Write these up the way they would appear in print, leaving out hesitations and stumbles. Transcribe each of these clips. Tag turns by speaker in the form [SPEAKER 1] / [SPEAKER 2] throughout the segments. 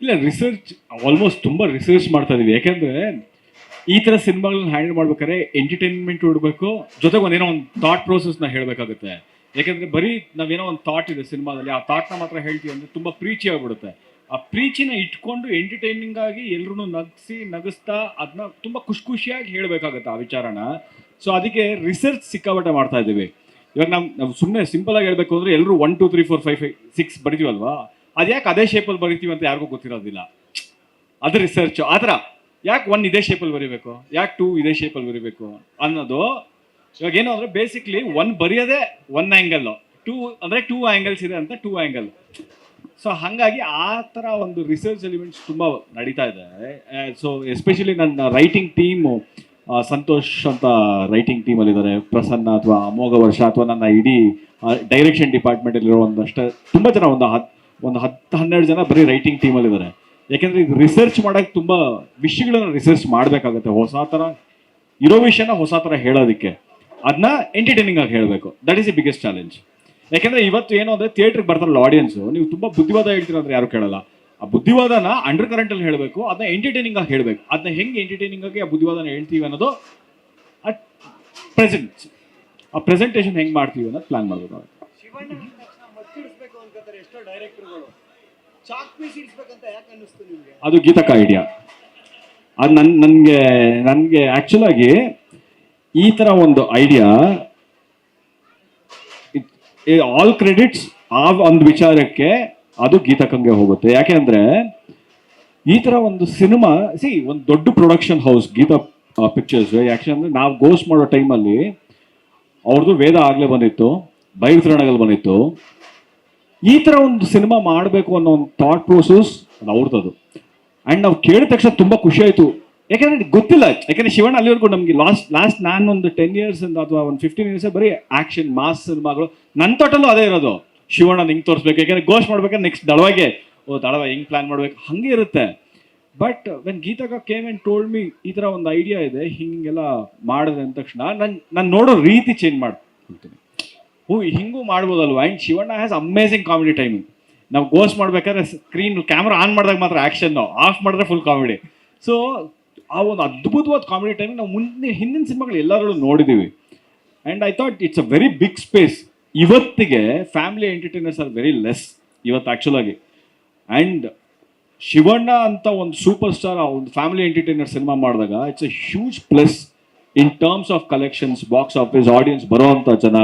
[SPEAKER 1] ಇಲ್ಲ, research almost ತುಂಬ research ಮಾಡ್ತಾ ಇದೀವಿ. ಯಾಕೆಂದ್ರೆ ಈ ಥರ ಸಿನಿಮಾಗಳನ್ನ ಹ್ಯಾಂಡಲ್ ಮಾಡ್ಬೇಕಾದ್ರೆ ಎಂಟರ್ಟೈನ್ಮೆಂಟ್ ಇಡಬೇಕು, ಜೊತೆಗೆ ಒಂದೇನೋ ಒಂದು ಥಾಟ್ ಪ್ರೋಸೆಸ್ನ ಹೇಳಬೇಕಾಗುತ್ತೆ. ಯಾಕೆಂದ್ರೆ ಬರೀ ನಾವೇನೋ ಒಂದು ಥಾಟ್ ಇದೆ ಸಿನಿಮಾದಲ್ಲಿ, ಆ ಥಾಟ್ನ ಮಾತ್ರ ಹೇಳ್ತೀವಿ ಅಂದರೆ ತುಂಬ ಪ್ರೀಚಿ ಆಗ್ಬಿಡುತ್ತೆ. ಆ ಪ್ರೀಚಿನ ಇಟ್ಕೊಂಡು ಎಂಟರ್ಟೈನಿಂಗ್ ಆಗಿ ಎಲ್ರೂ ನಗಿಸ್ತಾ ಅದನ್ನ ತುಂಬ ಖುಷಿಯಾಗಿ ಹೇಳಬೇಕಾಗತ್ತೆ ಆ ವಿಚಾರನ. ಸೊ ಅದಕ್ಕೆ ರಿಸರ್ಚ್ ಸಿಕ್ಕಾಪಟ್ಟೆ ಮಾಡ್ತಾ ಇದ್ದೀವಿ. ಇವಾಗ ನಾವು ಸುಮ್ಮನೆ ಸಿಂಪಲ್ ಆಗಿ ಹೇಳ್ಬೇಕು ಅಂದರೆ ಎಲ್ಲರೂ 1 2 3 4 5 6 ಬರಿತೀವಲ್ವಾ, ಅದು ಯಾಕೆ ಅದೇ ಶೇಪಲ್ಲಿ ಬರಿತೀವಿ ಅಂತ ಯಾರಿಗೂ ಗೊತ್ತಿರೋದಿಲ್ಲ. ಅದು ರಿಸರ್ಚ್. ಆ ಥರ ಯಾಕೆ 1 ಇದೇ ಶೇಪಲ್ಲಿ ಬರಿಬೇಕು, ಯಾಕೆ 2 ಇದೇ ಶೇಪಲ್ಲಿ ಬರಿಬೇಕು ಅನ್ನೋದು. ಇವಾಗ ಏನು ಅಂದರೆ ಬೇಸಿಕ್ಲಿ 1 ಬರೆಯೋದೇ 1 ಆ್ಯಂಗಲ್, 2 ಅಂದರೆ 2 ಆ್ಯಂಗಲ್ಸ್ ಇದೆ ಅಂತ 2 ಆ್ಯಂಗಲ್. ಸೊ ಹಾಗಾಗಿ ಆ ಥರ ಒಂದು ರಿಸರ್ಚ್ ಎಲಿಮೆಂಟ್ಸ್ ತುಂಬ ನಡೀತಾ ಇದೆ. ಸೊ ಎಸ್ಪೆಷಲಿ ನನ್ನ ರೈಟಿಂಗ್ ಟೀಮು, ಸಂತೋಷ್ ಅಂತ ರೈಟಿಂಗ್ ಟೀಮಲ್ಲಿದ್ದಾರೆ, ಪ್ರಸನ್ನ ಅಥವಾ ಅಮೋಘ ವರ್ಷ ಅಥವಾ ನನ್ನ ಇಡೀ ಡೈರೆಕ್ಷನ್ ಡಿಪಾರ್ಟ್ಮೆಂಟಲ್ಲಿರೋ ಒಂದಷ್ಟು ತುಂಬ ಜನ, ಒಂದು 10-12 ಜನ ಬರೀ ರೈಟಿಂಗ್ ಟೀಮಲ್ಲಿದ್ದಾರೆ. ಯಾಕೆಂದರೆ ಇದು ರಿಸರ್ಚ್ ಮಾಡೋಕ್ಕೆ ತುಂಬ ವಿಷಯಗಳನ್ನ ರಿಸರ್ಚ್ ಮಾಡಬೇಕಾಗುತ್ತೆ. ಹೊಸ ಥರ ಇರೋ ವಿಷಯನ ಹೊಸ ಥರ ಹೇಳೋದಕ್ಕೆ, ಅದನ್ನ ಎಂಟರ್ಟೈನಿಂಗ್ ಆಗಿ ಹೇಳಬೇಕು. That is the biggest challenge. ಯಾಕೆಂದರೆ ಇವತ್ತು ಏನು ಅಂದರೆ ಥಿಯೇಟ್ರಿಗೆ ಬರ್ತಾರಲ್ಲ ಆಡಿಯನ್ಸು, ನೀವು ತುಂಬ ಬುದ್ಧಿವಾದ ಹೇಳ್ತೀರ ಅಂದರೆ ಯಾರು ಕೇಳಲ್ಲ. ಆ ಬುದ್ಧಿವಾದನ ಅಂಡರ್ ಕರೆಂಟಲ್ಲಿ ಹೇಳಬೇಕು, ಅದನ್ನ ಎಂಟರ್ಟೈನಿಂಗ್ ಆಗಿ ಹೇಳಬೇಕು. ಅದನ್ನ ಹೆಂಗೆ ಎಂಟರ್ಟೈನಿಂಗ್ ಆಗಿ ಆ ಬುದ್ಧಿವಾದನ ಹೇಳ್ತೀವಿ ಅನ್ನೋದು ಅಟ್ ಪ್ರೆಸೆಂಟ್, ಆ ಪ್ರೆಸೆಂಟೇಷನ್ ಹೆಂಗೆ ಮಾಡ್ತೀವಿ ಅನ್ನೋದು ಪ್ಲಾನ್ ಮಾಡಬೇಕು. ಅದು ಗೀತಕ್ಕ ಐಡಿಯಾ. ಅದು ನನಗೆ ಆ್ಯಕ್ಚುಲ್ ಆಗಿ ಈ ಥರ ಒಂದು ಐಡಿಯಾ, ಆಲ್ ಕ್ರೆಡಿಟ್ಸ್ ಆ ಒಂದು ವಿಚಾರಕ್ಕೆ ಅದು ಗೀತಕ್ಕಂಗೆ ಹೋಗುತ್ತೆ. ಯಾಕೆ ಅಂದರೆ ಈ ಥರ ಒಂದು ಸಿನಿಮಾ ಒಂದು ದೊಡ್ಡ ಪ್ರೊಡಕ್ಷನ್ ಹೌಸ್ ಗೀತಾ ಪಿಕ್ಚರ್ಸ್. ಯಾಕೆಂದರೆ ನಾವು ಗೋಸ್ಟ್ ಮಾಡೋ ಟೈಮಲ್ಲಿ ಅವ್ರದ್ದು ವೇದ ಆಗಲೇ ಬಂದಿತ್ತು, ಬೈತರಣಗಳು ಬಂದಿತ್ತು. ಈ ಥರ ಒಂದು ಸಿನಿಮಾ ಮಾಡಬೇಕು ಅನ್ನೋ ಒಂದು ಥಾಟ್ ಪ್ರೋಸೆಸ್ ಅದು ಅವ್ರದ್ದು. ಆ್ಯಂಡ್ ನಾವು ಕೇಳಿದ ತಕ್ಷಣ ತುಂಬ ಖುಷಿ ಆಯಿತು. ಯಾಕೆಂದರೆ ಗೊತ್ತಿಲ್ಲ, ಯಾಕೆಂದರೆ ಶಿವಣ್ಣ ಅಲ್ಲಿವರೆಗೂ ನಮಗೆ ಲಾಸ್ಟ್ ನಾನು ಒಂದು 10 years ಅಥವಾ ಒಂದು 15 years ಬರೀ ಆ್ಯಕ್ಷನ್ ಮಾಸ್ ಸಿನಿಮಾಗಳು. ನನ್ನ ತೋಟಲ್ಲೂ ಅದೇ ಇರೋದು, ಶಿವಣ್ಣ ಹಿಂಗೆ ತೋರಿಸ್ಬೇಕು. ಯಾಕೆಂದರೆ ಗೋಸ್ಟ್ ಮಾಡ್ಬೇಕಾದ್ರೆ ನೆಕ್ಸ್ಟ್ ದಳವಾಗೆ ದಳವ ಹೆಂಗೆ ಪ್ಲಾನ್ ಮಾಡ್ಬೇಕು ಹಾಗೆ ಇರುತ್ತೆ. ಬಟ್ ವೆನ್ ಗೀತಕ್ಕ ಕೇಮ್ ಆ್ಯಂಡ್ ಟೋಲ್ಡ್ ಮಿ ಈ ಥರ ಒಂದು ಐಡಿಯಾ ಇದೆ, ಹಿಂಗೆಲ್ಲ ಮಾಡಿದೆ ಅಂದ ತಕ್ಷಣ ನಾನು ನೋಡೋ ರೀತಿ ಚೇಂಜ್ ಮಾಡ್ಕೊಳ್ತೀನಿ. ಹಿಂಗೂ ಮಾಡ್ಬೋದಲ್ವ. And Shivanna has amazing comedy timing. ನಾವು ಗೋಸ್ಟ್ ಮಾಡ್ಬೇಕಾದ್ರೆ ಸ್ಕ್ರೀನ್ ಕ್ಯಾಮ್ರಾ ಆನ್ ಮಾಡಿದಾಗ ಮಾತ್ರ ಆ್ಯಕ್ಷನ್, ಆಫ್ ಮಾಡಿದ್ರೆ ಫುಲ್ ಕಾಮಿಡಿ. ಸೊ ಆ ಒಂದು ಅದ್ಭುತವಾದ ಕಾಮಿಡಿ ಟೈಮಿಂಗ್ ನಾವು ಹಿಂದಿನ ಸಿನಿಮಾಗಳು ಎಲ್ಲರೂ ನೋಡಿದ್ದೀವಿ. And I thought it's a very big space. ಇವತ್ತಿಗೆ family entertainers are very less ಇವತ್ತು ಆ್ಯಕ್ಚುಲಾಗಿ. ಆ್ಯಂಡ್ ಶಿವಣ್ಣ ಅಂತ ಒಂದು ಸೂಪರ್ ಸ್ಟಾರ್ ಆ ಒಂದು ಫ್ಯಾಮಿಲಿ ಎಂಟರ್ಟೈನರ್ ಸಿನಿಮಾ ಮಾಡಿದಾಗ it's a huge plus in terms of collections, box office, audience ಬರೋ ಅಂಥ ಜನ.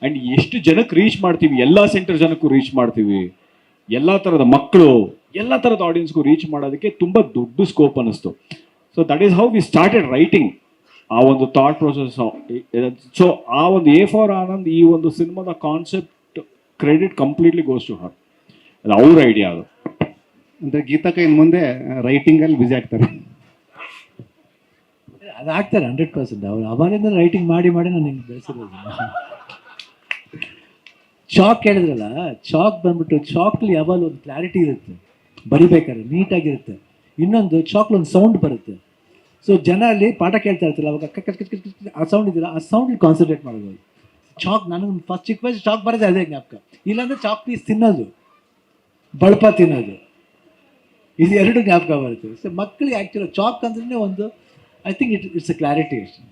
[SPEAKER 1] ಆ್ಯಂಡ್ ಎಷ್ಟು ಜನಕ್ಕೆ ರೀಚ್ ಮಾಡ್ತೀವಿ, ಎಲ್ಲ ಸೆಂಟರ್ ಜನಕ್ಕೂ ರೀಚ್ ಮಾಡ್ತೀವಿ, ಎಲ್ಲ ಥರದ ಮಕ್ಕಳು, ಎಲ್ಲ ಥರದ ಆಡಿಯನ್ಸ್ಗೂ ರೀಚ್ ಮಾಡೋದಕ್ಕೆ ತುಂಬ ದೊಡ್ಡ ಸ್ಕೋಪ್ ಅನ್ನಿಸ್ತು. So that is how we started writing ಆ ಒಂದು ಥಾಟ್ ಪ್ರೊಸೆಸ್. ಸೊ ಆ ಒಂದು ಎ ಫಾರ್ ಆನಂದ್ ಈ ಒಂದು ಸಿನಿಮಾದ concept credit completely goes to her. ಅದು ಅವ್ರ ಐಡಿಯಾ. ಅದು
[SPEAKER 2] ಅಂದರೆ ಗೀತಕ್ಕ ಇನ್ನು ಮುಂದೆ ರೈಟಿಂಗಲ್ಲಿ ಬ್ಯುಸಿ ಆಗ್ತಾರೆ.
[SPEAKER 3] ಅದು ಆಗ್ತಾರೆ 100%. ಅವ್ರು ಅವಾಗಿಂದ ರೈಟಿಂಗ್ ಮಾಡಿ ನಾನು ಹಿಂಗೆ ಬೆಳೆಸಿರೋದು. ಚಾಕ್ ಹೇಳಿದ್ರಲ್ಲ, ಚಾಕ್ ಬಂದ್ಬಿಟ್ಟು ಚಾಕ್ಲಿ ಯಾವಾಗ ಒಂದು ಕ್ಲಾರಿಟಿ ಇರುತ್ತೆ, ಬರಿಬೇಕಾದ್ರೆ ನೀಟಾಗಿರುತ್ತೆ. ಇನ್ನೊಂದು ಚಾಕ್ಲಿ ಒಂದು ಸೌಂಡ್ ಬರುತ್ತೆ. ಸೊ ಜನ ಅಲ್ಲಿ ಪಾಠ ಕೇಳ್ತಾ ಇರ್ತಿಲ್ಲ, ಅವಾಗ ಆ ಸೌಂಡ್ ಇದೆಯಲ್ಲ, ಆ ಸೌಂಡ್ ಕಾನ್ಸಂಟ್ರೇಟ್ ಮಾಡ್ಬೋದು. ಚಾಕ್ ನನಗೆ ಫಸ್ಟ್ ಚಿಕ್ಕ ವಯಸ್ಸು ಚಾಕ್ ಬರೋದೇ ಅದೇ ಜ್ಞಾಪಕ. ಇಲ್ಲಾಂದರೆ ಚಾಕ್ ಪೀಸ್ ತಿನ್ನೋದು, ಬಳಪ ತಿನ್ನೋದು, ಇದು ಎರಡು ಜ್ಞಾಪಕ ಬರುತ್ತೆ. ಸೊ ಮಕ್ಕಳಿಗೆ ಆ್ಯಕ್ಚುಲಿ ಚಾಕ್ ಅಂದ್ರೆ ಒಂದು, I think it's a clarity ಅಷ್ಟೇ.